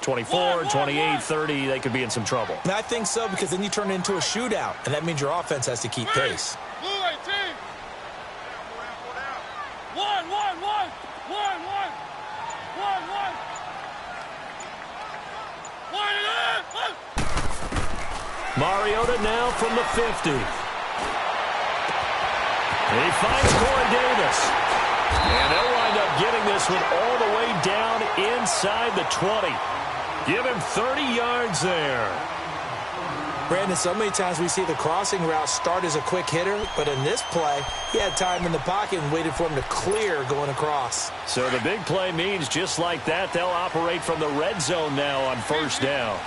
24, 28, 30, they could be in some trouble. And I think so, because then you turn it into a shootout, and that means your offense has to keep pace. Mariota now from the 50. He finds Corey Davis. And they'll wind up getting this one all the way down inside the 20. Give him 30 yards there. Brandon, so many times we see the crossing route start as a quick hitter, but in this play, he had time in the pocket and waited for him to clear going across. So the big play means just like that, they'll operate from the red zone now on first down.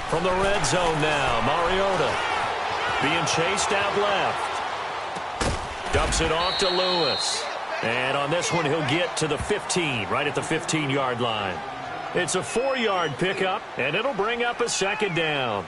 From the red zone now, Mariota being chased out left. Dumps it off to Lewis. And on this one, he'll get to the 15, right at the 15-yard line. It's a 4-yard pickup, and it'll bring up a second down.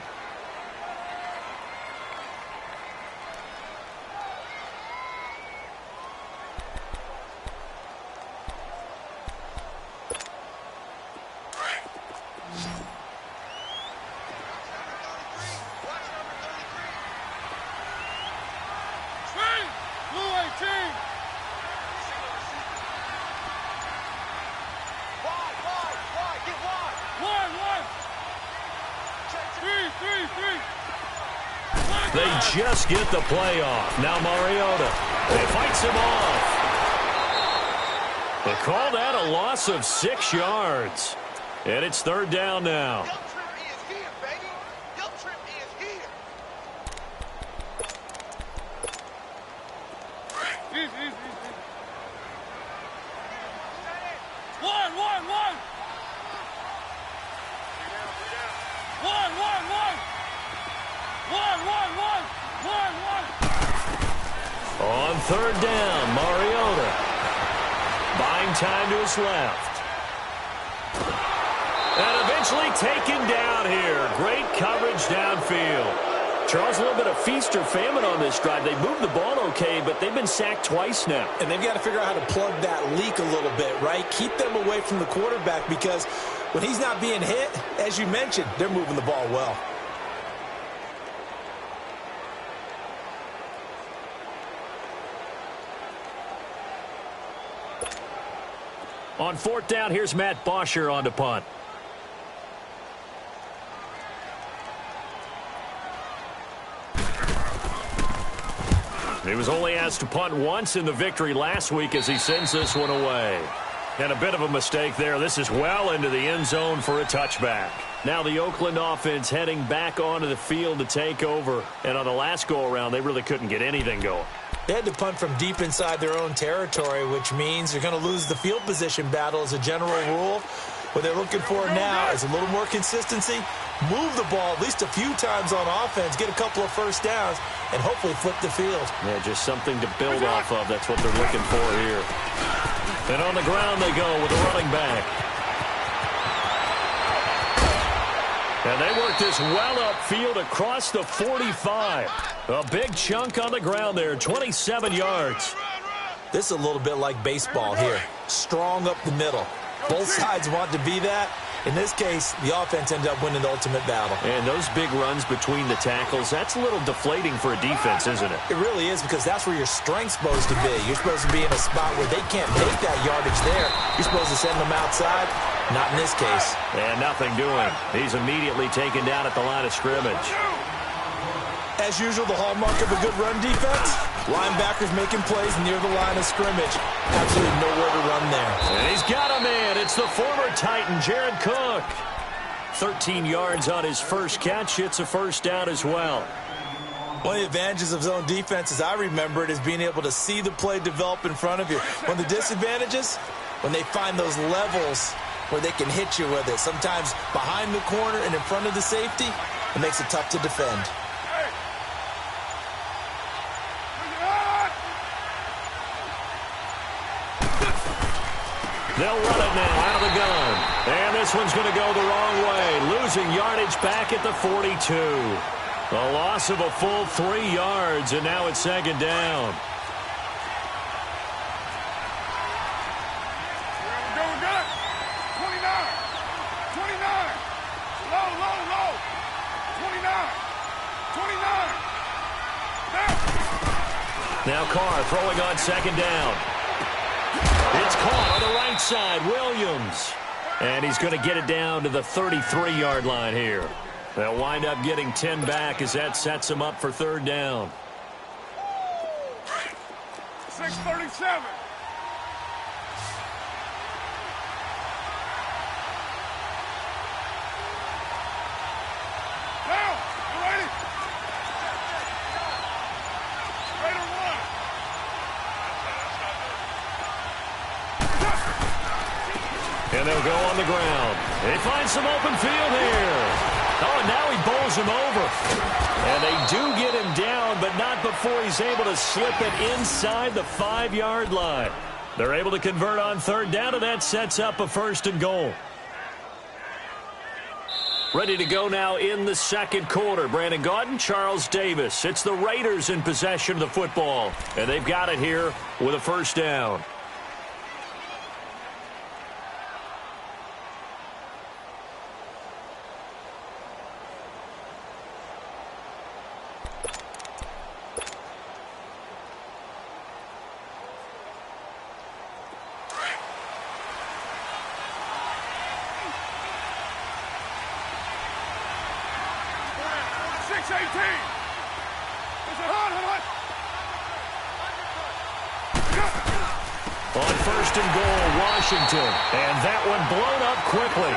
They just get the play off. Now Mariota. They fights him off. They call that a loss of 6 yards. And it's third down now. On third down, Mariota buying time to his left. And eventually taken down here. Great coverage downfield. Charles, a little bit of feast or famine on this drive. They moved the ball okay, but they've been sacked twice now. And they've got to figure out how to plug that leak a little bit, right? Keep them away from the quarterback, because when he's not being hit, as you mentioned, they're moving the ball well. On fourth down, here's Matt Bosher on to punt. He was only asked to punt once in the victory last week as he sends this one away. And a bit of a mistake there. This is well into the end zone for a touchback. Now the Oakland offense heading back onto the field to take over. And on the last go-around, they really couldn't get anything going. They had to punt from deep inside their own territory, which means they're going to lose the field position battle as a general rule. What they're looking for now is a little more consistency, move the ball at least a few times on offense, get a couple of first downs, and hopefully flip the field. Yeah, just something to build off of. That's what they're looking for here. And on the ground they go with a running back. And they work this well upfield across the 45. A big chunk on the ground there, 27 yards. This is a little bit like baseball here. Strong up the middle. Both sides want to be that. In this case, the offense ended up winning the ultimate battle. And those big runs between the tackles, that's a little deflating for a defense, isn't it? It really is, because that's where your strength's supposed to be. You're supposed to be in a spot where they can't make that yardage there. You're supposed to send them outside. Not in this case. And nothing doing. He's immediately taken down at the line of scrimmage. As usual, the hallmark of a good run defense, linebackers making plays near the line of scrimmage. Absolutely nowhere to run there. And he's got a man. It's the former Titan, Jared Cook. 13 yards on his first catch. It's a first down as well. One of the advantages of zone defense, as I remember it, is being able to see the play develop in front of you. One of the disadvantages, when they find those levels where they can hit you with it, sometimes behind the corner and in front of the safety, it makes it tough to defend. They'll run it now out of the gun. And this one's going to go the wrong way. Losing yardage back at the 42. A loss of a full 3 yards, and now it's second down. Now Carr throwing on second down. It's caught on the right side. Williams. And he's going to get it down to the 33-yard line here. They'll wind up getting 10 back as that sets him up for third down. 6:37. And they'll go on the ground. They find some open field here. Oh, and now he bowls him over. And they do get him down, but not before he's able to slip it inside the 5-yard line. They're able to convert on third down, and that sets up a first and goal. Ready to go now in the second quarter. Brandon Gaudin, Charles Davis. It's the Raiders in possession of the football, and they've got it here with a first down. On first and goal, Washington. And that one blown up quickly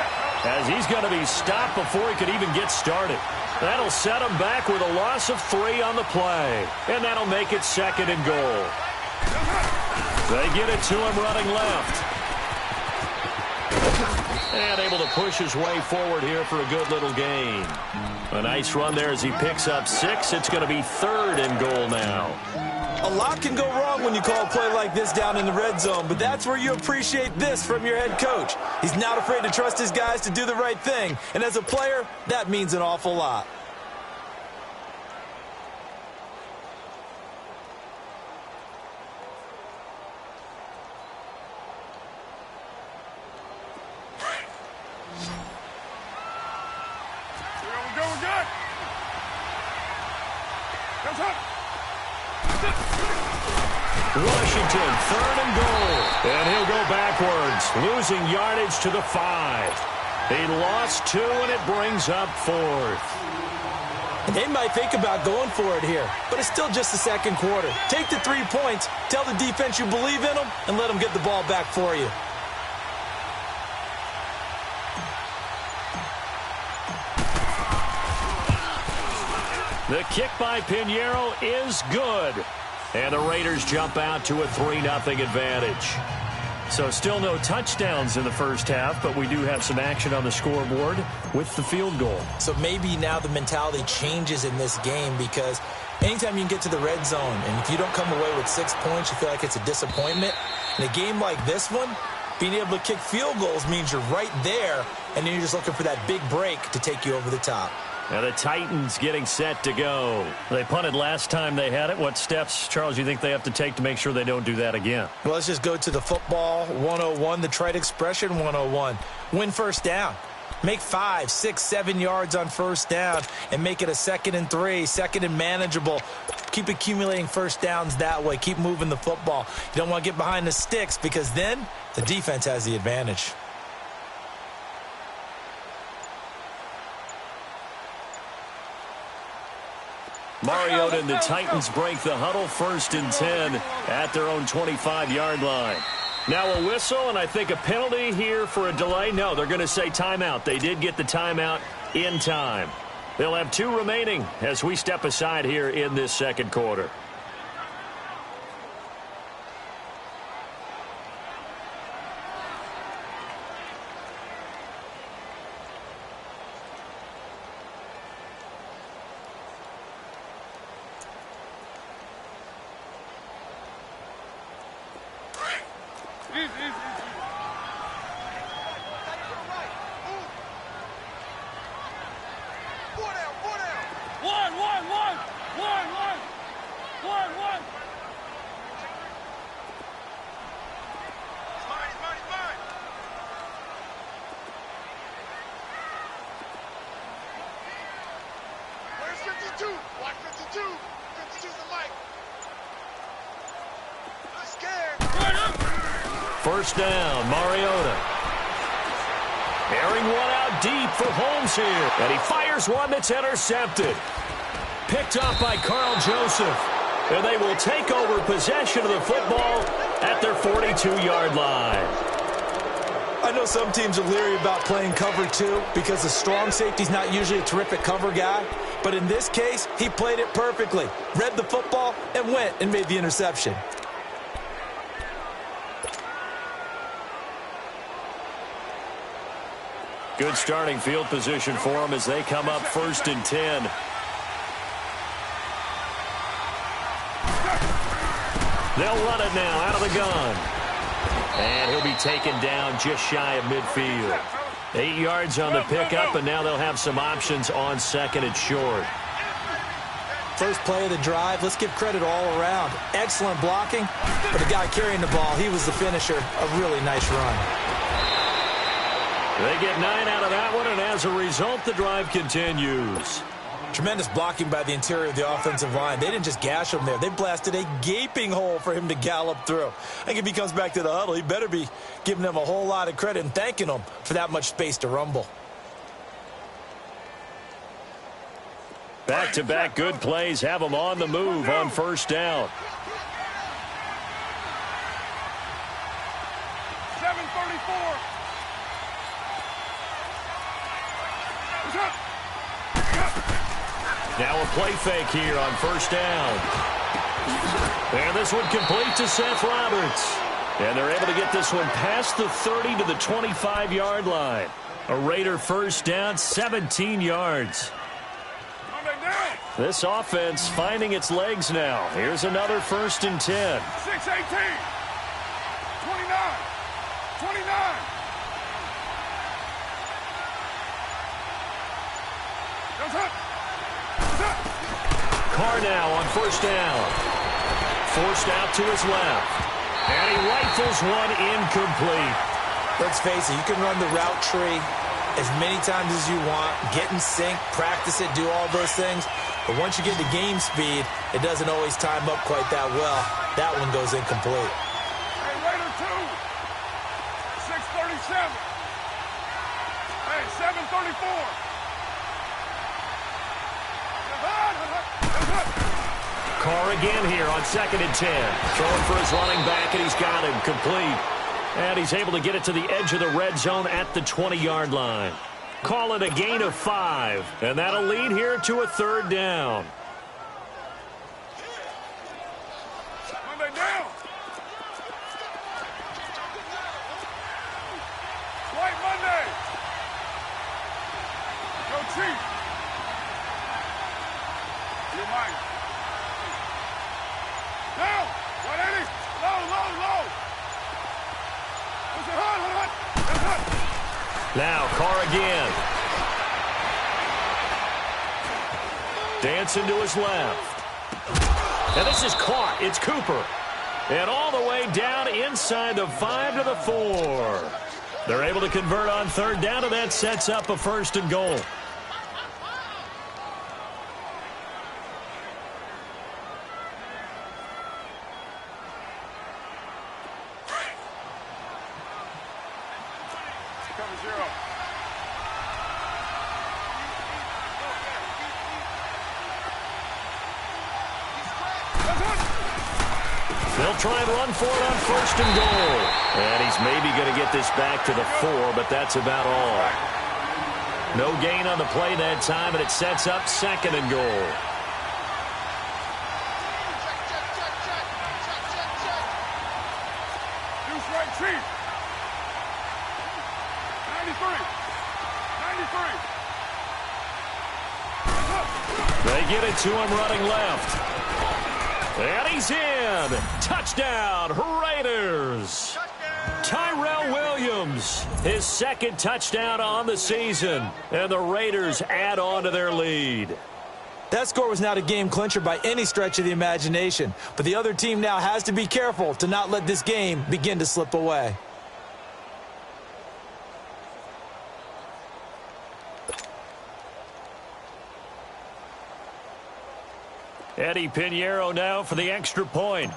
as he's going to be stopped before he could even get started. That'll set him back with a loss of 3 on the play. And that'll make it second and goal. They get it to him running left. And able to push his way forward here for a good little gain. A nice run there as he picks up 6. It's going to be third and goal now. A lot can go wrong when you call a play like this down in the red zone, but that's where you appreciate this from your head coach. He's not afraid to trust his guys to do the right thing, and as a player, that means an awful lot. Washington, third and goal. And he'll go backwards, losing yardage to the 5. He lost 2, and it brings up 4th. They might think about going for it here, but it's still just the second quarter. Take the 3 points, tell the defense you believe in them, and let them get the ball back for you. The kick by Pinheiro is good. And the Raiders jump out to a 3-0 advantage. So still no touchdowns in the first half, but we do have some action on the scoreboard with the field goal. So maybe now the mentality changes in this game because anytime you can get to the red zone, and if you don't come away with 6 points, you feel like it's a disappointment. In a game like this one, being able to kick field goals means you're right there, and then you're just looking for that big break to take you over the top. Now the Titans getting set to go. They punted last time they had it. What steps, Charles, do you think they have to take to make sure they don't do that again? Well, let's just go to the football 101, the trite expression 101. Win first down. Make 5, 6, 7 yards on first down and make it a 2nd and 3, 2nd and manageable. Keep accumulating first downs that way. Keep moving the football. You don't want to get behind the sticks because then the defense has the advantage. Mariota and the Titans break the huddle, 1st and 10 at their own 25-yard line. Now a whistle, and I think a penalty here for a delay. No, they're going to say timeout. They did get the timeout in time. They'll have 2 remaining as we step aside here in this second quarter. One. Where's 52? Watch 52. 52's the mic. I'm scared. First down, Mariota. Airing one out deep for Holmes here. And he fires one that's intercepted. Picked up by Carl Joseph. And they will take over possession of the football at their 42-yard line. I know some teams are leery about playing cover two because the strong safety's not usually a terrific cover guy. But in this case, he played it perfectly. Read the football and went and made the interception. Good starting field position for them as they come up 1st and 10. They'll run it now out of the gun. And he'll be taken down just shy of midfield. 8 yards on the pickup, and now they'll have some options on 2nd and short. First play of the drive, let's give credit all around. Excellent blocking, but the guy carrying the ball, he was the finisher. A really nice run. They get 9 out of that one, and as a result, the drive continues. Tremendous blocking by the interior of the offensive line. They didn't just gash him there. They blasted a gaping hole for him to gallop through. I think if he comes back to the huddle, he better be giving them a whole lot of credit and thanking them for that much space to rumble. Back-to-back good plays have them on the move on 1st down. 7:34. Now a play fake here on 1st down. And this one complete to Seth Roberts. And they're able to get this one past the 30 to the 25-yard line. A Raider 1st down, 17 yards. This offense finding its legs now. Here's another 1st and 10. 6-18. 29. Carr now on 1st down. Forced out to his left. And he rifles one incomplete. Let's face it, you can run the route tree as many times as you want, get in sync, practice it, do all those things. But once you get to game speed, it doesn't always time up quite that well. That one goes incomplete. Hey, Raider 2. 6:37. Hey, 7:34. Carr again here on 2nd and 10. Throwing for his running back, and he's got him complete. And he's able to get it to the edge of the red zone at the 20-yard line. Call it a gain of 5, and that'll lead here to a 3rd down. Monday down. White Monday. Go Chief. You're mine. Down. 180. Low. Now Carr again. Dancing to his left. And this is caught. It's Cooper. And all the way down inside the 5 to the 4. They're able to convert on 3rd down, and that sets up a 1st and goal. They'll try and run for it on 1st and goal. And he's maybe going to get this back to the 4, but that's about all. No gain on the play that time, and it sets up 2nd and goal. Deuce right, Chief. 93. They get it to him running left. And he's in. Touchdown, Raiders. Tyrell Williams, his 2nd touchdown on the season. And the Raiders add on to their lead. That score was not a game clincher by any stretch of the imagination, but the other team now has to be careful to not let this game begin to slip away. Eddie Pinheiro now for the extra point.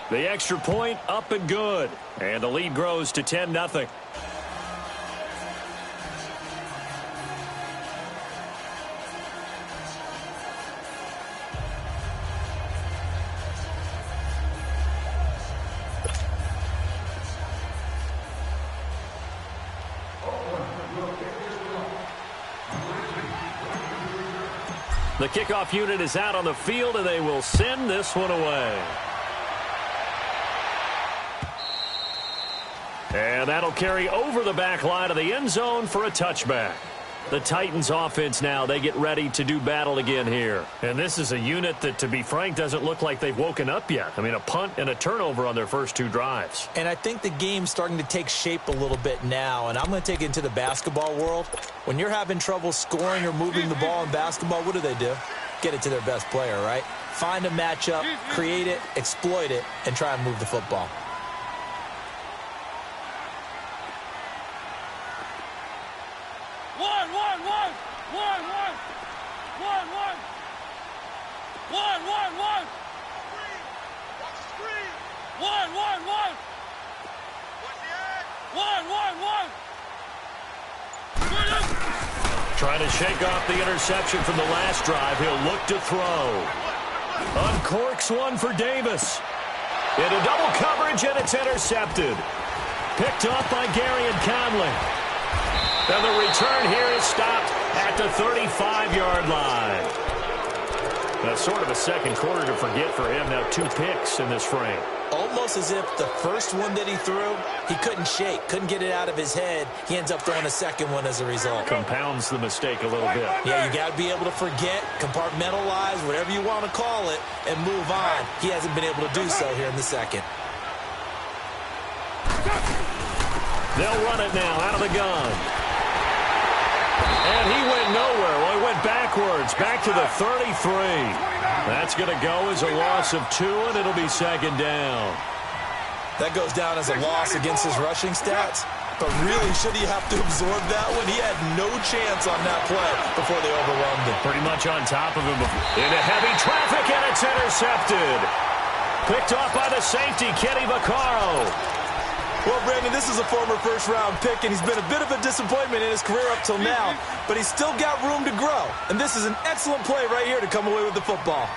The extra point up and good. And the lead grows to 10-0. The kickoff unit is out on the field, and they will send this one away. And that'll carry over the back line of the end zone for a touchback. The Titans offense now, they get ready to do battle again here. And this is a unit that, to be frank, doesn't look like they've woken up yet. I mean, a punt and a turnover on their first two drives. And I think the game's starting to take shape a little bit now, and I'm going to take it into the basketball world. When you're having trouble scoring or moving the ball in basketball, what do? Get it to their best player, right? Find a matchup, create it, exploit it, and try and move the football. Trying to shake off the interception from the last drive. He'll look to throw. Uncorks one for Davis. Into double coverage, and it's intercepted. Picked off by Gary and Conley. And the return here is stopped at the 35-yard line. That's sort of a second quarter to forget for him. Now 2 picks in this frame. Almost as if the first one that he threw, he couldn't shake, couldn't get it out of his head. He ends up throwing a second one as a result. Compounds the mistake a little bit. Yeah, you got to be able to forget, compartmentalize, whatever you want to call it, and move on. He hasn't been able to do so here in the second. They'll run it now out of the gun. And he went nowhere. Well, he went backwards, back to the 33. That's going to go as a loss of 2, and it'll be second down. That goes down as a loss against his rushing stats. But really, should he have to absorb that one? He had no chance on that play before they overwhelmed him. Pretty much on top of him. Into heavy traffic, and it's intercepted. Picked off by the safety, Kenny Vaccaro. Well, Brandon, this is a former first-round pick, and he's been a bit of a disappointment in his career up till now, but he's still got room to grow. And this is an excellent play right here to come away with the football.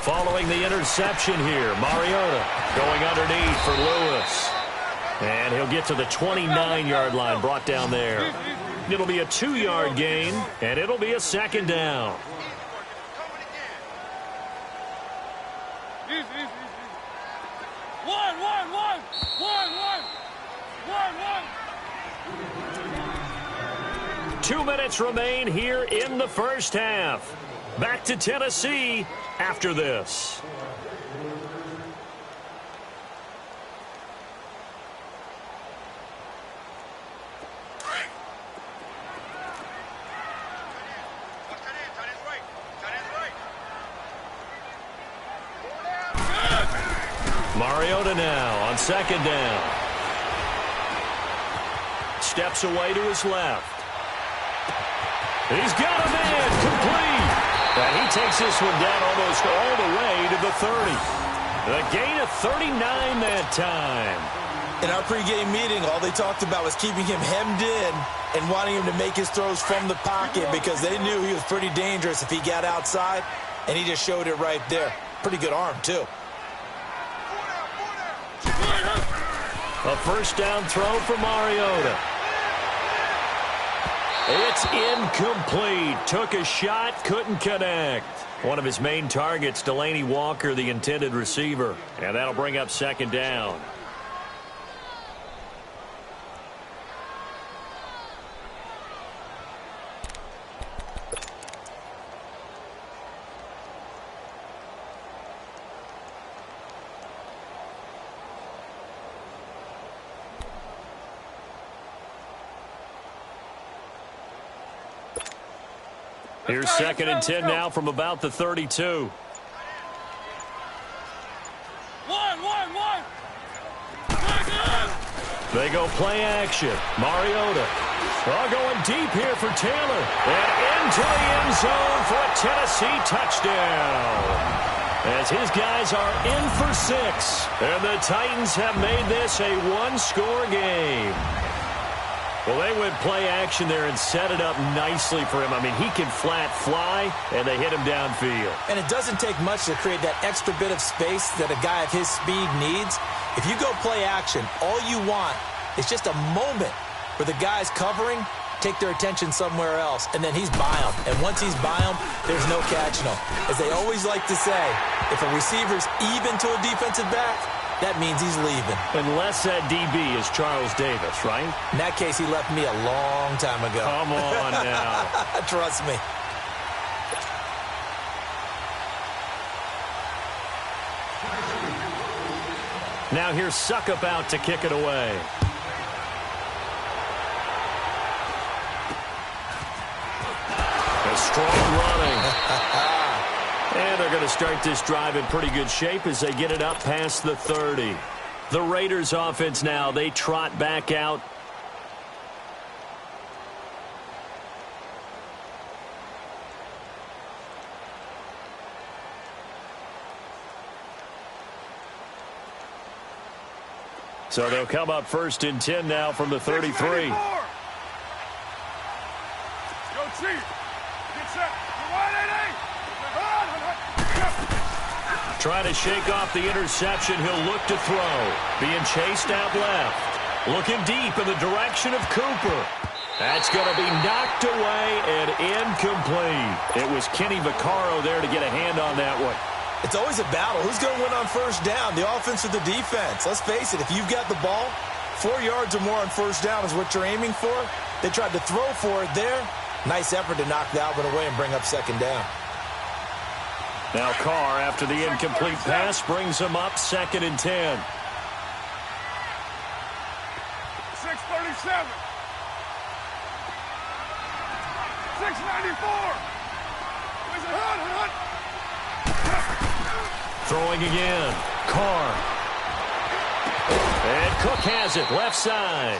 Following the interception here, Mariota going underneath for Lewis. And he'll get to the 29-yard line, brought down there. It'll be a 2-yard gain, and it'll be a second down. Two minutes remain here in the first half. Back to Tennessee after this. Mariota now on second down. Steps away to his left. He's got a man complete. And he takes this one down almost all the way to the 30. The gain of 39 that time. In our pregame meeting, all they talked about was keeping him hemmed in and wanting him to make his throws from the pocket because they knew he was pretty dangerous if he got outside, and he just showed it right there. Pretty good arm, too. A first down throw for Mariota. It's incomplete. Took a shot, couldn't connect. One of his main targets, Delaney Walker, the intended receiver. And that'll bring up second down. Here's 2nd and 10 now from about the 32. They go play action. Mariota. Going deep here for Taylor. And into the end zone for a Tennessee touchdown. As his guys are in for 6. And the Titans have made this a one-score game. Well, they went play action there and set it up nicely for him. I mean, he can flat fly, and they hit him downfield. And it doesn't take much to create that extra bit of space that a guy of his speed needs. If you go play action, all you want is just a moment where the guys covering take their attention somewhere else, and then he's by him. And once he's by him, there's no catching him. As they always like to say, if a receiver's even to a defensive back, that means he's leaving. Unless that DB is Charles Davis, right? In that case, he left me a long time ago. Come on now. Trust me. Now here's Suckup out to kick it away. A strong running. And they're going to start this drive in pretty good shape as they get it up past the 30. The Raiders offense now, they trot back out. So they'll come up 1st and 10 now from the 33. Go, Chief. Get set. Trying to shake off the interception. He'll look to throw. Being chased out left. Looking deep in the direction of Cooper. That's going to be knocked away and incomplete. It was Kenny Vaccaro there to get a hand on that one. It's always a battle. Who's going to win on 1st down, the offense or the defense? Let's face it, if you've got the ball, 4 yards or more on 1st down is what you're aiming for. They tried to throw for it there. Nice effort to knock that one away and bring up 2nd down. Now Carr, after the incomplete pass, brings him up 2nd and 10. 637. 694. Throwing again. Carr. And Cook has it, left side.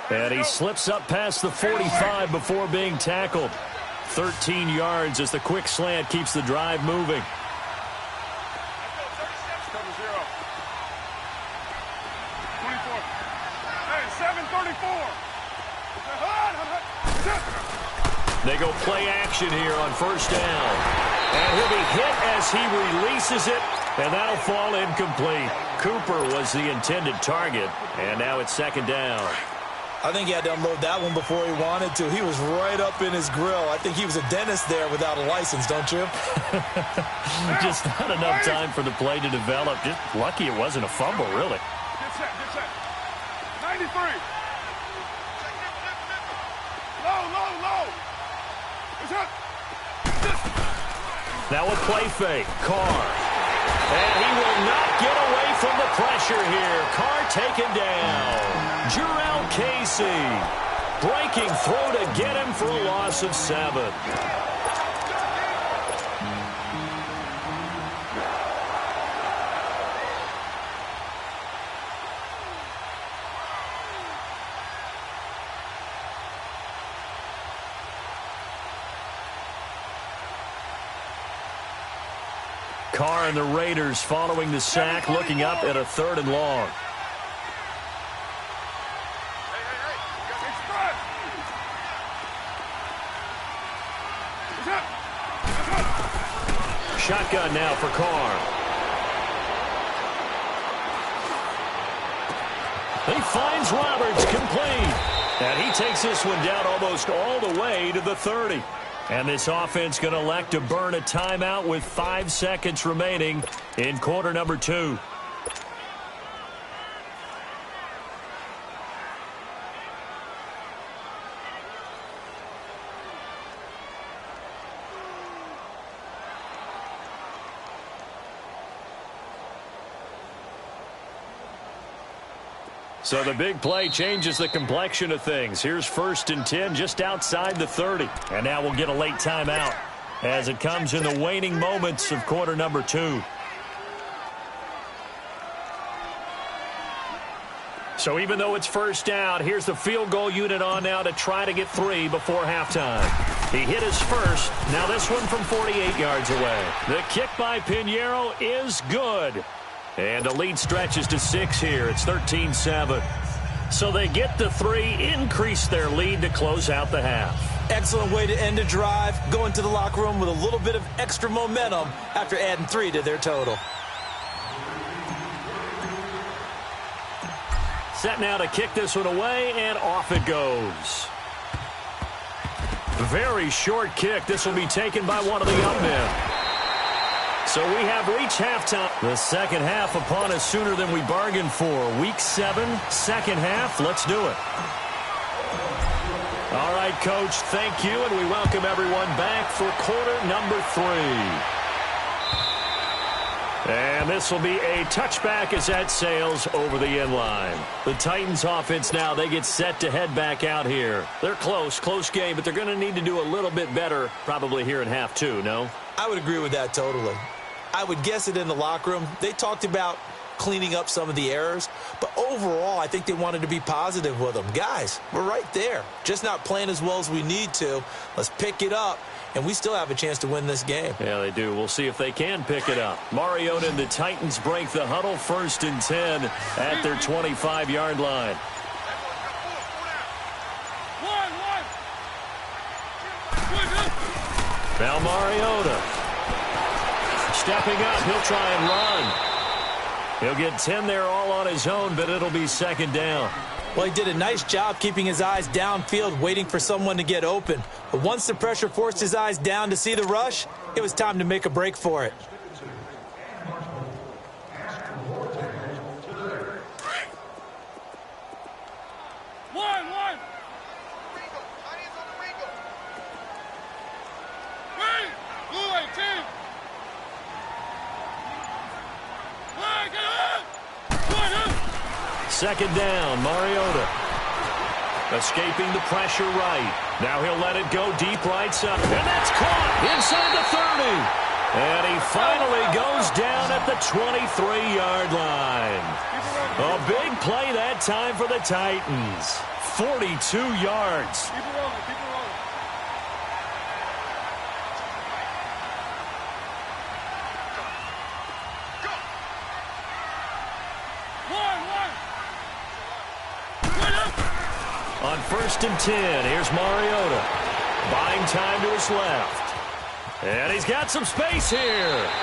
And he slips up past the 45 before being tackled. 13 yards as the quick slant keeps the drive moving. 734. They go play action here on 1st down. And he'll be hit as he releases it, and that'll fall incomplete. Cooper was the intended target, and now it's 2nd down. I think he had to unload that one before he wanted to. He was right up in his grill. I think he was a dentist there without a license, don't you? Just not enough time for the play to develop. Just lucky it wasn't a fumble, really. Get set, get set. 93. Low, low, low. What's up? Now a play fake. Carr. And he will not get away from the pressure here. Carr taken down. Jurrell Casey breaking through to get him for a loss of 7. Carr and the Raiders following the sack, looking up at a 3rd and long. Shotgun now for Carr. He finds Roberts complete. And he takes this one down almost all the way to the 30. And this offense going to elect to burn a timeout with 5 seconds remaining in quarter number 2. So the big play changes the complexion of things. Here's 1st and 10 just outside the 30. And now we'll get a late timeout as it comes in the waning moments of quarter number 2. So even though it's first down, here's the field goal unit on now to try to get 3 before halftime. He hit his first. Now this one from 48 yards away. The kick by Pinheiro is good. And the lead stretches to 6 here. It's 13-7. So they get the 3, increase their lead to close out the half. Excellent way to end a drive. Go into the locker room with a little bit of extra momentum after adding 3 to their total. Set now to kick this one away, and off it goes. Very short kick. This will be taken by one of the young men. So we have reached halftime. The second half upon us sooner than we bargained for. Week 7, second half. Let's do it. All right, Coach, thank you, and we welcome everyone back for quarter number 3. And this will be a touchback as that sails over the end line. The Titans offense now, they get set to head back out here. They're close game, but they're going to need to do a little bit better probably here in half 2, no? I would agree with that totally. I would guess it in the locker room. They talked about cleaning up some of the errors, but overall, I think they wanted to be positive with them. Guys, we're right there. Just not playing as well as we need to. Let's pick it up. And we still have a chance to win this game. Yeah, they do. We'll see if they can pick it up. Mariota and the Titans break the huddle, 1st and 10 at their 25-yard line. Now Mariota stepping up. He'll try and run. He'll get 10 there all on his own, but it'll be 2nd down. Well, he did a nice job keeping his eyes downfield, waiting for someone to get open. But once the pressure forced his eyes down to see the rush, it was time to make a break for it. Second down, Mariota. Escaping the pressure right. Now he'll let it go deep right side. And that's caught inside the 30. And he finally goes down at the 23-yard line. A big play that time for the Titans. 42 yards. Keep it rolling, keep it rolling. On 1st and 10, here's Mariota. Buying time to his left. And he's got some space here.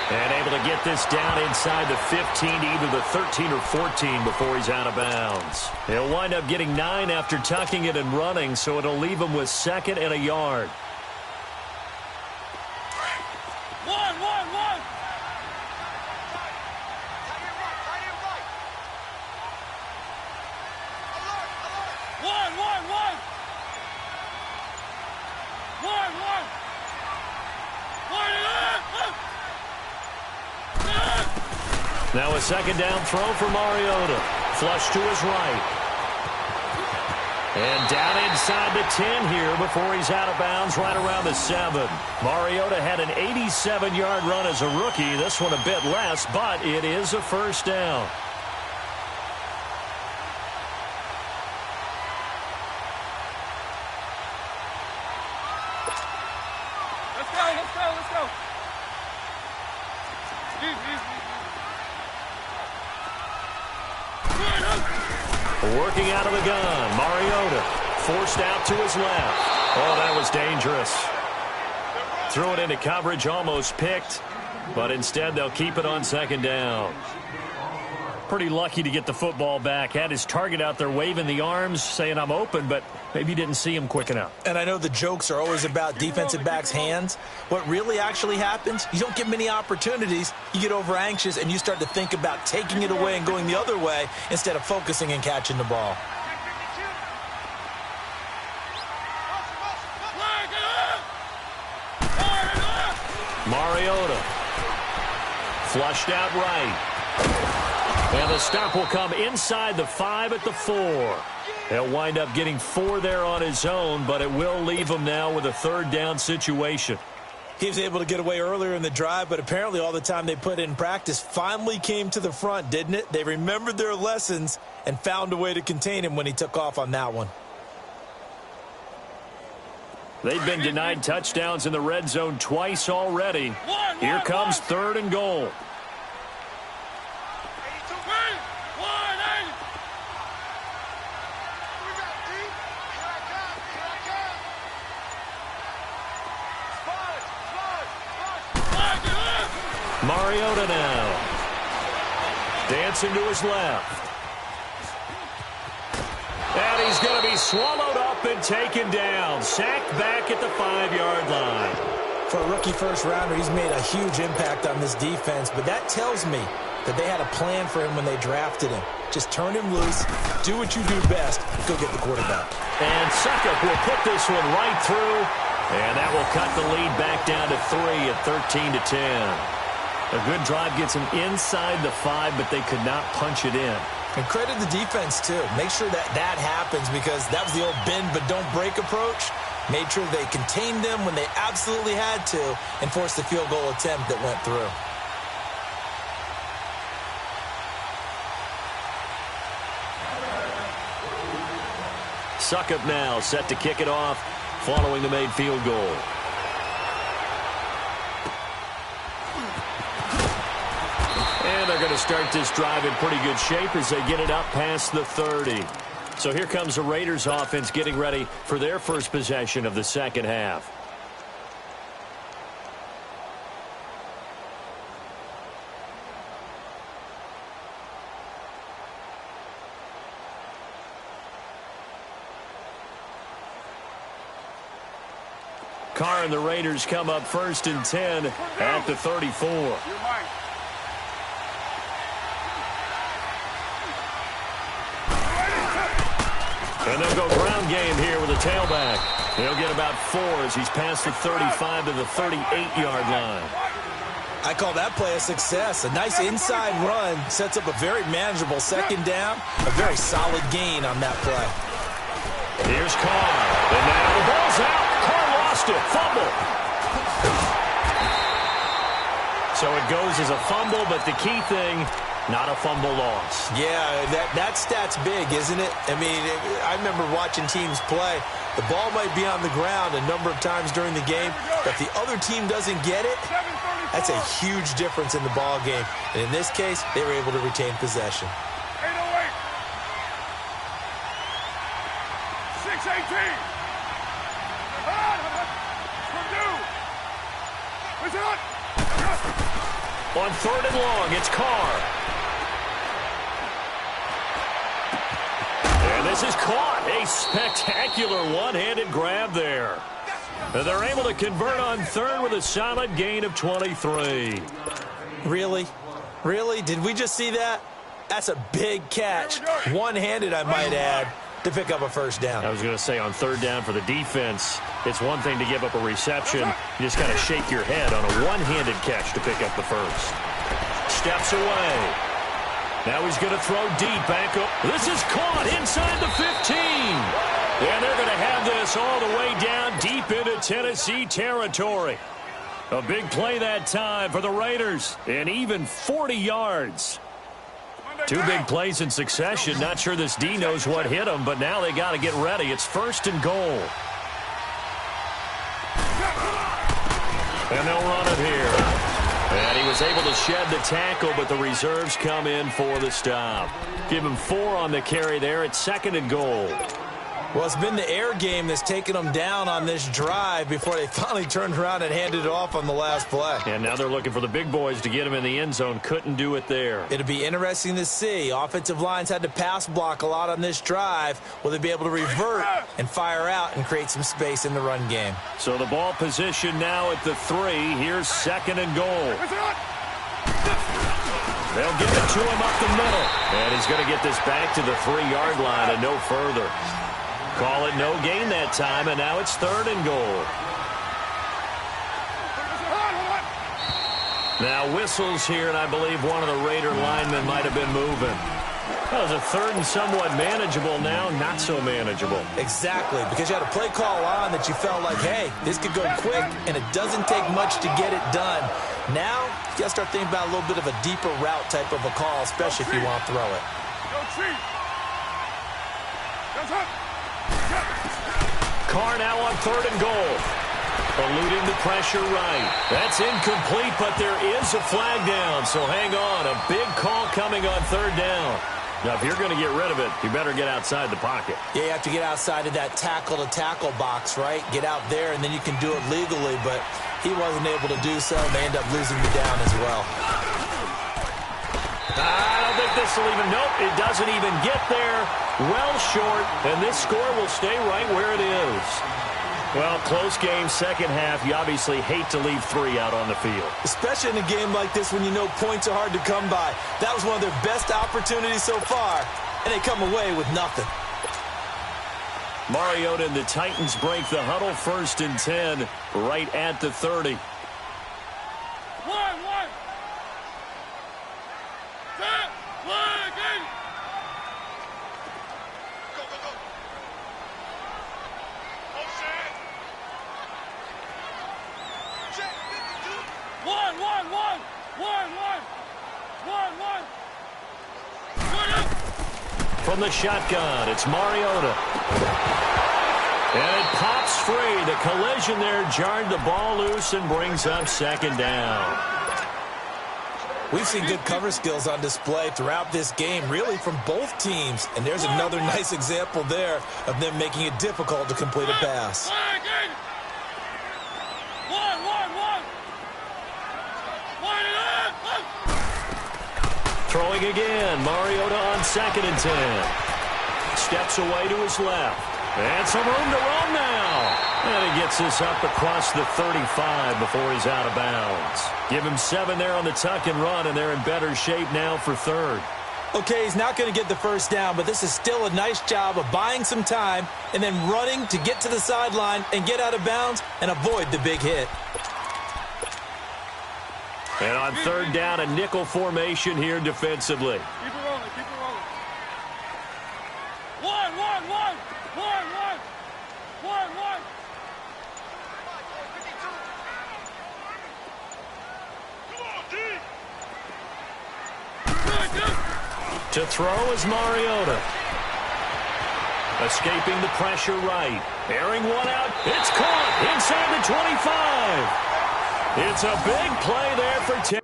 And able to get this down inside the 15 to either the 13 or 14 before he's out of bounds. He'll wind up getting 9 after tucking it and running, so it'll leave him with 2nd and a yard. Now a 2nd down throw for Mariota. Flush to his right. And down inside the 10 here before he's out of bounds right around the 7. Mariota had an 87-yard run as a rookie. This one a bit less, but it is a 1st down. Let's go. Working out of the gun, Mariota forced out to his left. Oh, that was dangerous. Threw it into coverage, almost picked, but instead they'll keep it on 2nd down. Pretty lucky to get the football back. Had his target out there waving the arms, saying I'm open, but maybe didn't see him quick enough. And I know the jokes are always about defensive backs' hands. What really actually happens, you don't get many opportunities. You get over anxious and you start to think about taking it away and going the other way instead of focusing and catching the ball. Mariota flushed out right. And the stop will come inside the 5 at the 4. He'll wind up getting 4 there on his own, but it will leave him now with a third down situation. He was able to get away earlier in the drive, but apparently all the time they put in practice finally came to the front, didn't it? They remembered their lessons and found a way to contain him when he took off on that one. They've been denied touchdowns in the red zone twice already. Here comes 3rd and goal. Mariota now. Dancing to his left. And he's going to be swallowed up and taken down. Sacked back at the 5-yard line. For a rookie first-rounder, he's made a huge impact on this defense, but that tells me that they had a plan for him when they drafted him. Just turn him loose, do what you do best, go get the quarterback. And Succop will put this one right through, and that will cut the lead back down to 3 at 13-10. A good drive gets them inside the 5, but they could not punch it in. And credit the defense, too. Make sure that happens because that was the old bend but don't break approach. Made sure they contained them when they absolutely had to and forced the field goal attempt that went through. Succop now set to kick it off following the made field goal. And they're going to start this drive in pretty good shape as they get it up past the 30. So here comes the Raiders offense getting ready for their first possession of the second half. Carr and the Raiders come up 1st and 10 at the 34. And they'll go ground game here with a tailback. He'll get about 4 as he's past the 35 to the 38-yard line. I call that play a success. A nice inside run sets up a very manageable second down. A very solid gain on that play. Here's Carr. And now the ball's out. Carr lost it. Fumble. So it goes as a fumble, but the key thing, not a fumble loss. Yeah, that stat's big, isn't it? I mean, I remember watching teams play. The ball might be on the ground a number of times during the game, but if the other team doesn't get it, that's a huge difference in the ball game. And in this case, they were able to retain possession. 6-18. On 3rd and long, it's Carr. And this is caught. A spectacular one-handed grab there. And they're able to convert on 3rd with a solid gain of 23. Really? Really? Did we just see that? That's a big catch. One-handed, I might add, to pick up a first down. I was going to say on 3rd down for the defense, it's one thing to give up a reception. You just got to shake your head on a one-handed catch to pick up the first. Steps away. Now he's going to throw deep back up. This is caught inside the 15. And they're going to have this all the way down deep into Tennessee territory. A big play that time for the Raiders. And even 40 yards. 2 big plays in succession. Not sure this D knows what hit him, but now they got to get ready. It's 1st and goal. And they'll run it here. And he was able to shed the tackle, but the reserves come in for the stop. Give him 4 on the carry there. It's 2nd and goal. Well, it's been the air game that's taken them down on this drive before they finally turned around and handed it off on the last play. And now they're looking for the big boys to get him in the end zone. Couldn't do it there. It'll be interesting to see. Offensive lines had to pass block a lot on this drive. Will they be able to revert and fire out and create some space in the run game? So the ball position now at the 3. Here's 2nd and goal. They'll give it to him up the middle. And he's going to get this back to the 3-yard line and no further. Call it no gain that time, and now it's 3rd and goal. Now whistles here, and I believe one of the Raider linemen might have been moving. That was a third and somewhat manageable now, not so manageable. Exactly, because you had a play call on that you felt like, hey, this could go quick, and it doesn't take much to get it done. Now, you got to start thinking about a little bit of a deeper route type of a call, especially if you want to throw it. Carr now on 3rd and goal. Eluding the pressure right. That's incomplete, but there is a flag down, so hang on. A big call coming on 3rd down. Now, if you're going to get rid of it, you better get outside the pocket. Yeah, you have to get outside of that tackle-to-tackle box, right? Get out there, and then you can do it legally, but he wasn't able to do so, and they end up losing the down as well. I don't think this will even, nope, it doesn't even get there. Well short, and this score will stay right where it is. Well, close game, second half. You obviously hate to leave 3 out on the field. Especially in a game like this when you know points are hard to come by. That was one of their best opportunities so far, and they come away with nothing. Mariota and the Titans break the huddle, 1st and 10, right at the 30. From the shotgun, it's Mariota. And it pops free. The collision there jarred the ball loose and brings up 2nd down. We've seen good cover skills on display throughout this game, really from both teams. And there's another nice example there of them making it difficult to complete a pass. Throwing again, Mariota on 2nd and 10. Steps away to his left. And some room to run now. And he gets this up across the 35 before he's out of bounds. Give him 7 there on the tuck and run, and they're in better shape now for 3rd. Okay, he's not going to get the first down, but this is still a nice job of buying some time and then running to get to the sideline and get out of bounds and avoid the big hit. And on 3rd down, a nickel formation here defensively. Keep it rolling, keep it rolling. One. To throw is Mariota. Escaping the pressure right. Airing one out. It's caught inside the 25. It's a big play there for 10.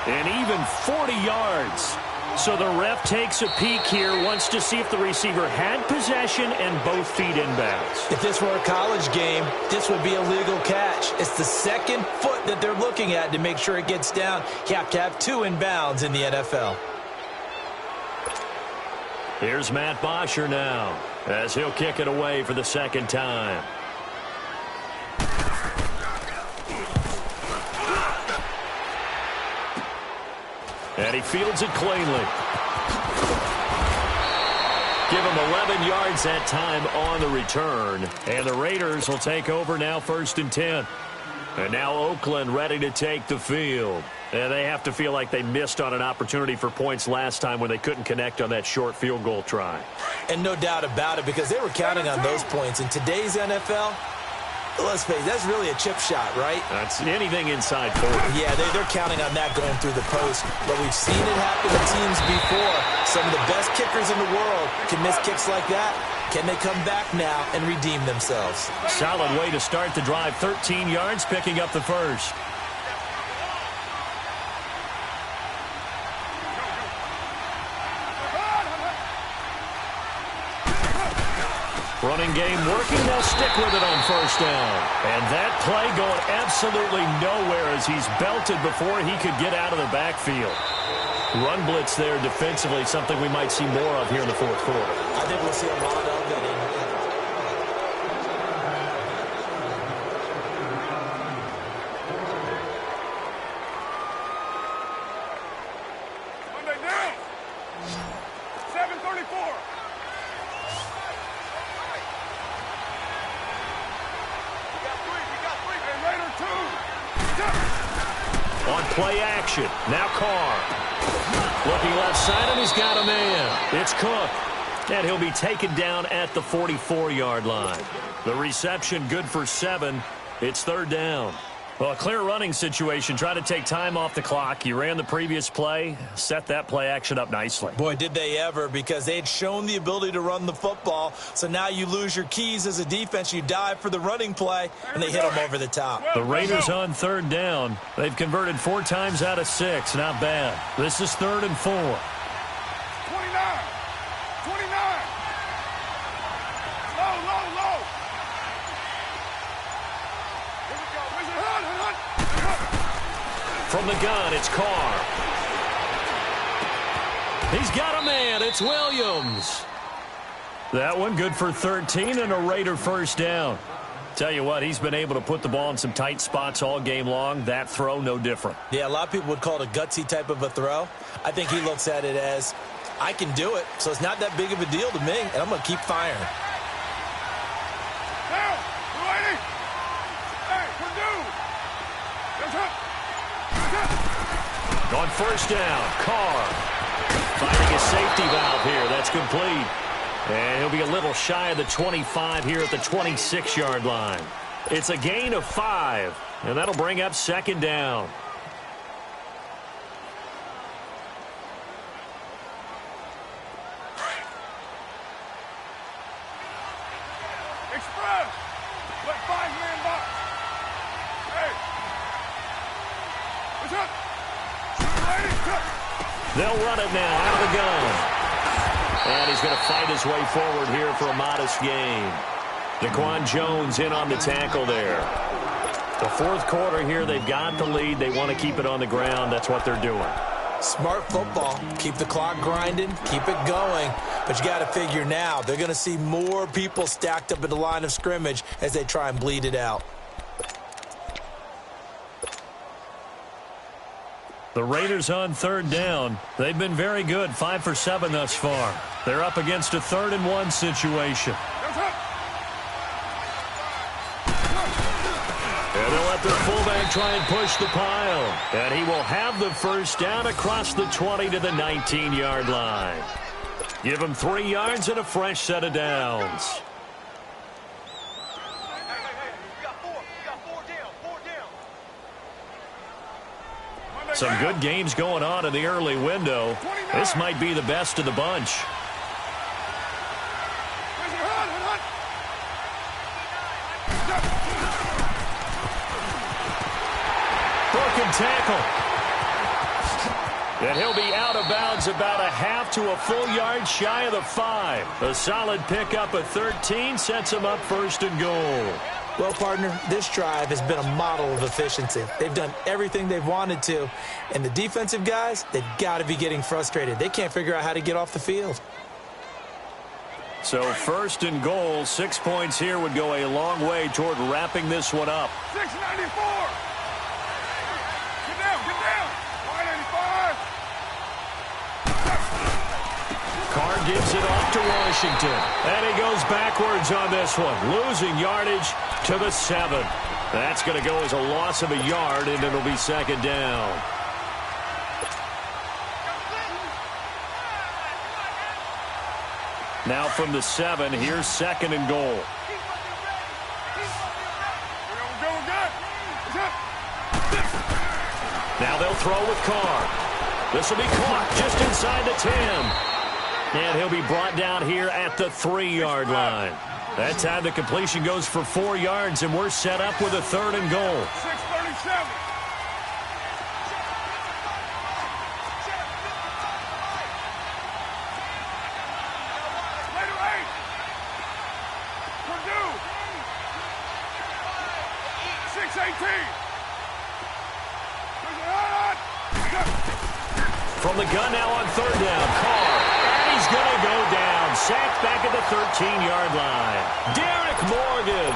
And even 40 yards. So the ref takes a peek here, wants to see if the receiver had possession and both feet inbounds. If this were a college game, this would be a legal catch. It's the 2nd foot that they're looking at to make sure it gets down. You have to have 2 inbounds in the NFL. Here's Matt Bosher now, as he'll kick it away for the 2nd time. And he fields it cleanly. Give him 11 yards that time on the return. And the Raiders will take over now, 1st and 10. And now Oakland ready to take the field. And they have to feel like they missed on an opportunity for points last time when they couldn't connect on that short field goal try. And no doubt about it, because they were counting on those points. In today's NFL, let's face it, that's really a chip shot, right? That's anything inside 40. Yeah, they're counting on that going through the post. But we've seen it happen to teams before. Some of the best kickers in the world can miss kicks like that. Can they come back now and redeem themselves? Solid way to start the drive. 13 yards, picking up the first. Running game working. They'll stick with it on 1st down. And that play going absolutely nowhere as he's belted before he could get out of the backfield. Run blitz there defensively, something we might see more of here in the 4th quarter. I think we'll see a lot of it. Monday down. 7:34. play action. Now Carr. Looking left side, and he's got a man. It's Cook. And he'll be taken down at the 44-yard line. The reception good for 7. It's third down. Well, a clear running situation. Try to take time off the clock. You ran the previous play, set that play action up nicely. Boy, did they ever, because they had shown the ability to run the football. So now you lose your keys as a defense. You dive for the running play, and they hit them over the top. The Raiders on third down. They've converted 4 times out of 6. Not bad. This is 3rd and 4. 29. 29. Low, low, low. Here we go. Where's it? From the gun, it's Carr. He's got a man. It's Williams. That one good for 13 and a Raider first down. Tell you what, he's been able to put the ball in some tight spots all game long. That throw, no different. Yeah, a lot of people would call it a gutsy type of a throw. I think he looks at it as, I can do it, so it's not that big of a deal to me, and I'm going to keep firing. Down. We're waiting. Hey, Purdue. That's up. On first down, Carr finding a safety valve here. That's complete. And he'll be a little shy of the 25 here at the 26-yard line. It's a gain of 5, and that'll bring up second down. Express. Let 5-man box. Hey. What's up? They'll run it now out of the gun. And he's going to fight his way forward here for a modest gain. Daquan Jones in on the tackle there. The fourth quarter here, they've got the lead. They want to keep it on the ground. That's what they're doing. Smart football. Keep the clock grinding. Keep it going. But you got to figure now, they're going to see more people stacked up at the line of scrimmage as they try and bleed it out. The Raiders on third down. They've been very good, 5 for 7 thus far. They're up against a 3rd and 1 situation. And they'll let their fullback try and push the pile. And he will have the first down across the 20 to the 19-yard line. Give him 3 yards and a fresh set of downs. Some good games going on in the early window. This might be the best of the bunch. Broken tackle. And he'll be out of bounds about a half to a full yard shy of the 5. A solid pickup of 13 sets him up 1st and goal. Well, partner, this drive has been a model of efficiency. They've done everything they've wanted to, and the defensive guys, they've got to be getting frustrated. They can't figure out how to get off the field. So 1st and goal, 6 points here would go a long way toward wrapping this one up. 694. Get down, get down. 185. Carr gives it off to Washington. And he goes backwards on this one, losing yardage to the 7. That's going to go as a loss of a yard, and it'll be second down. Now from the 7, here's 2nd and goal. Now they'll throw with Carr. This will be caught just inside the 10. And he'll be brought down here at the 3-yard line. That time the completion goes for 4 yards, and we're set up with a 3rd and goal. 637. Later 8. Purdue. 618. From the gun now on 3rd down, Carr. And he's going to go down. Sacked back at the 13-yard line. Derek Morgan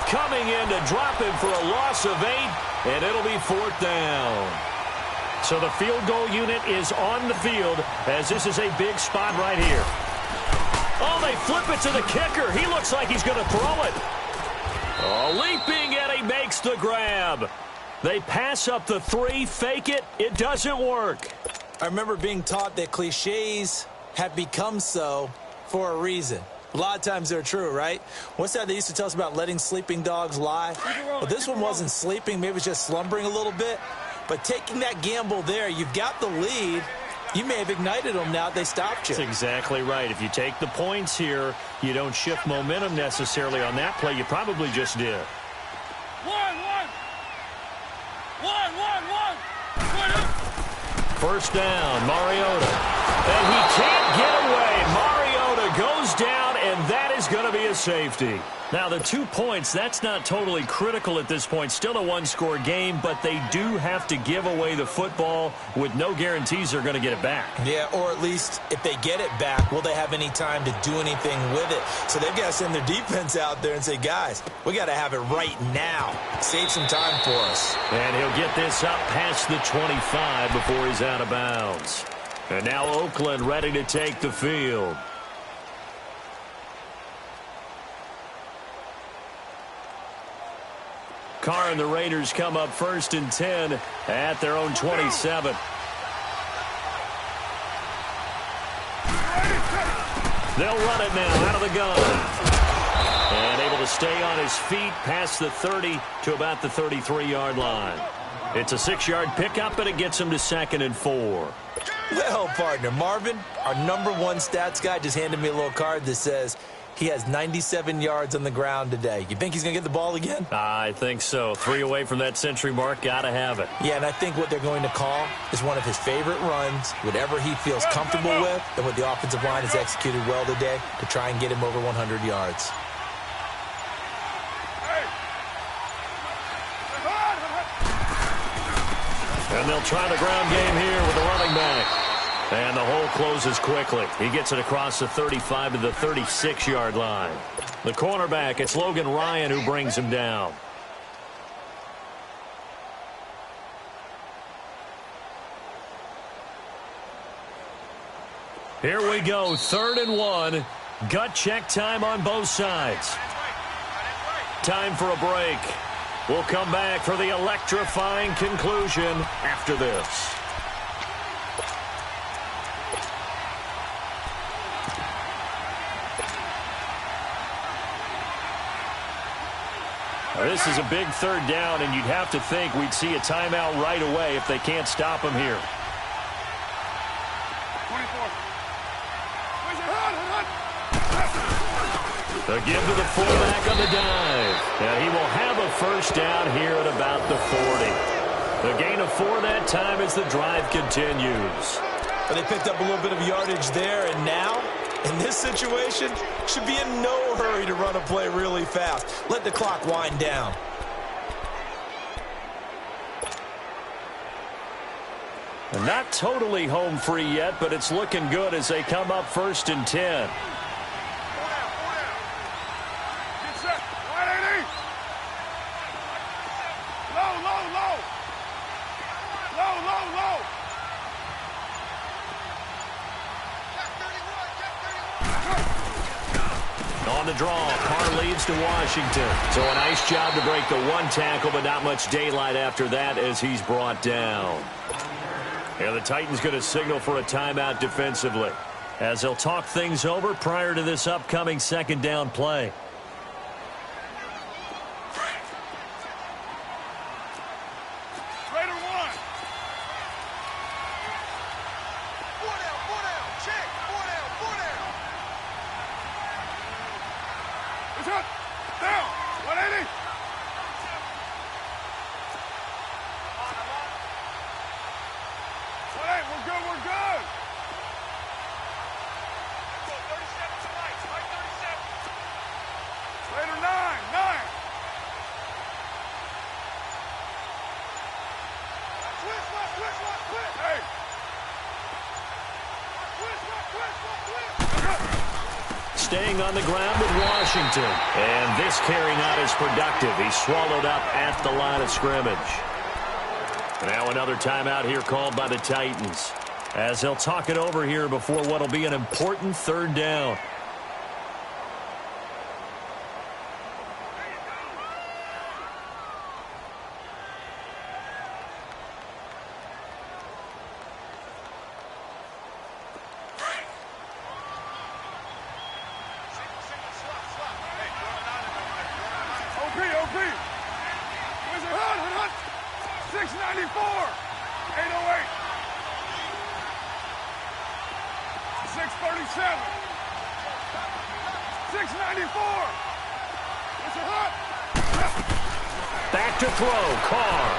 coming in to drop him for a loss of 8, and it'll be 4th down. So the field goal unit is on the field as this is a big spot right here. Oh, they flip it to the kicker. He looks like he's going to throw it. Oh, leaping, and he makes the grab. They pass up the three, fake it. It doesn't work. I remember being taught that cliches have become so for a reason. A lot of times they're true, right? What's that they used to tell us about letting sleeping dogs lie? Well, this one wasn't sleeping. Maybe it was just slumbering a little bit. But taking that gamble there, you've got the lead. You may have ignited them now that they stopped you. That's exactly right. If you take the points here, you don't shift momentum necessarily on that play. You probably just did. First down, Mariota. And he can't get away. Mariota goes down, and that is going to be a safety. Now, the 2 points, that's not totally critical at this point. Still a one-score game, but they do have to give away the football with no guarantees they're going to get it back. Yeah, or at least if they get it back, will they have any time to do anything with it? So they've got to send their defense out there and say, guys, we got to have it right now. Save some time for us. And he'll get this up past the 25 before he's out of bounds. And now Oakland ready to take the field. Carr and the Raiders come up 1st and 10 at their own 27. They'll run it now out of the gun. And able to stay on his feet past the 30 to about the 33-yard line. It's a 6-yard pickup, and it gets him to 2nd and 4. Well, partner, Marvin, our number one stats guy, just handed me a little card that says he has 97 yards on the ground today. You think he's going to get the ball again? I think so. 3 away from that century mark. Got to have it. Yeah, and I think what they're going to call is one of his favorite runs, whatever he feels comfortable with, and what the offensive line has executed well today to try and get him over 100 yards. And they'll try the ground game here with the running back. And the hole closes quickly. He gets it across the 35 to the 36-yard line. The cornerback, it's Logan Ryan who brings him down. Here we go, 3rd and 1. Gut check time on both sides. Time for a break. We'll come back for the electrifying conclusion after this. This is a big 3rd down, and you'd have to think we'd see a timeout right away if they can't stop him here. 24. The give to the fullback on the dive. And he will have a first down here at about the 40. The gain of 4 that time as the drive continues. But they picked up a little bit of yardage there, and now, in this situation, should be in no hurry to run a play really fast. Let the clock wind down. And not totally home free yet, but it's looking good as they come up 1st and 10. On the draw, Carr leads to Washington. So a nice job to break the 1 tackle, but not much daylight after that as he's brought down. And the Titans going to signal for a timeout defensively as they'll talk things over prior to this upcoming 2nd down play. Staying on the ground with Washington. And this carry not as productive. He's swallowed up at the line of scrimmage. Now another timeout here called by the Titans as they'll talk it over here before what will be an important 3rd down. 697. 694. That's a hot. Back to throw, Carr.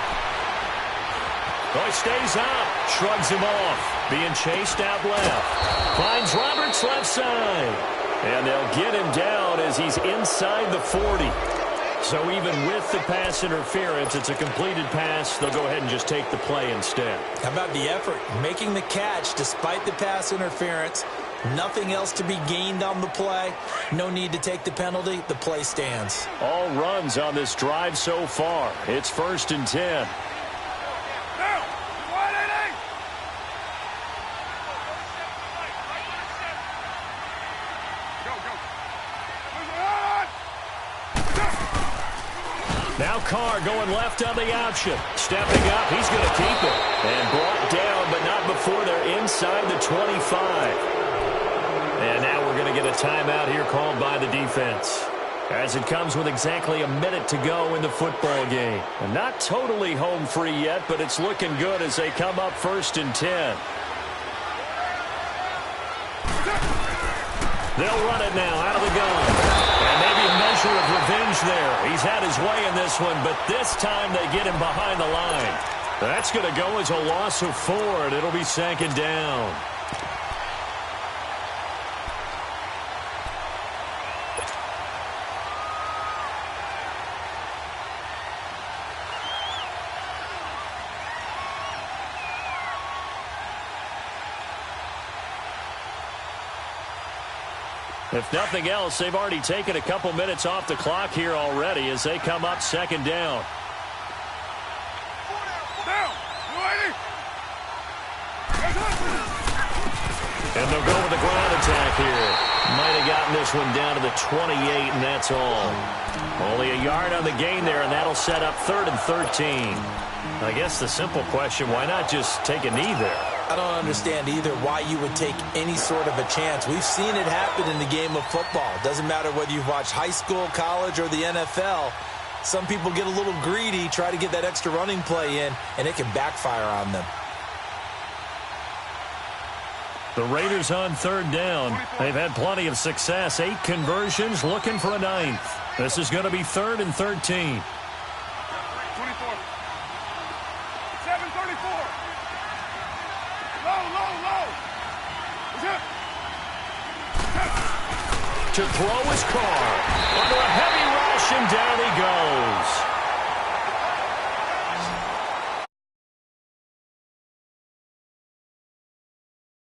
Oh, he stays up, shrugs him off, being chased out left. Finds Roberts left side. And they'll get him down as he's inside the 40. So even with the pass interference, it's a completed pass. They'll go ahead and just take the play instead. How about the effort? Making the catch despite the pass interference. Nothing else to be gained on the play. No need to take the penalty. The play stands. All runs on this drive so far. It's 1st and 10. Now, wide 88. Go, go. Now Carr going left on the option. Stepping up, he's going to keep it. And brought down, but not before they're inside the 25. And now we're going to get a timeout here called by the defense, as it comes with exactly a minute to go in the football game. And not totally home free yet, but it's looking good as they come up 1st and 10. They'll run it now out of the gun. And maybe a measure of revenge there. He's had his way in this one, but this time they get him behind the line. That's going to go as a loss of 4, and it'll be 2nd down. If nothing else, they've already taken a couple minutes off the clock here already as they come up 2nd down. Down. 280. And they'll go with the ground attack here. Might have gotten this one down to the 28, and that's all. Only a yard on the gain there, and that'll set up 3rd and 13. I guess the simple question, why not just take a knee there? I don't understand either why you would take any sort of a chance. We've seen it happen in the game of football. Doesn't matter whether you've watched high school, college, or the NFL. Some people get a little greedy, try to get that extra running play in, and it can backfire on them. The Raiders on 3rd down. They've had plenty of success. 8 conversions, looking for a 9th. This is going to be 3rd and 13. 24. 734. Low, low, low. To throw his Carr. Under a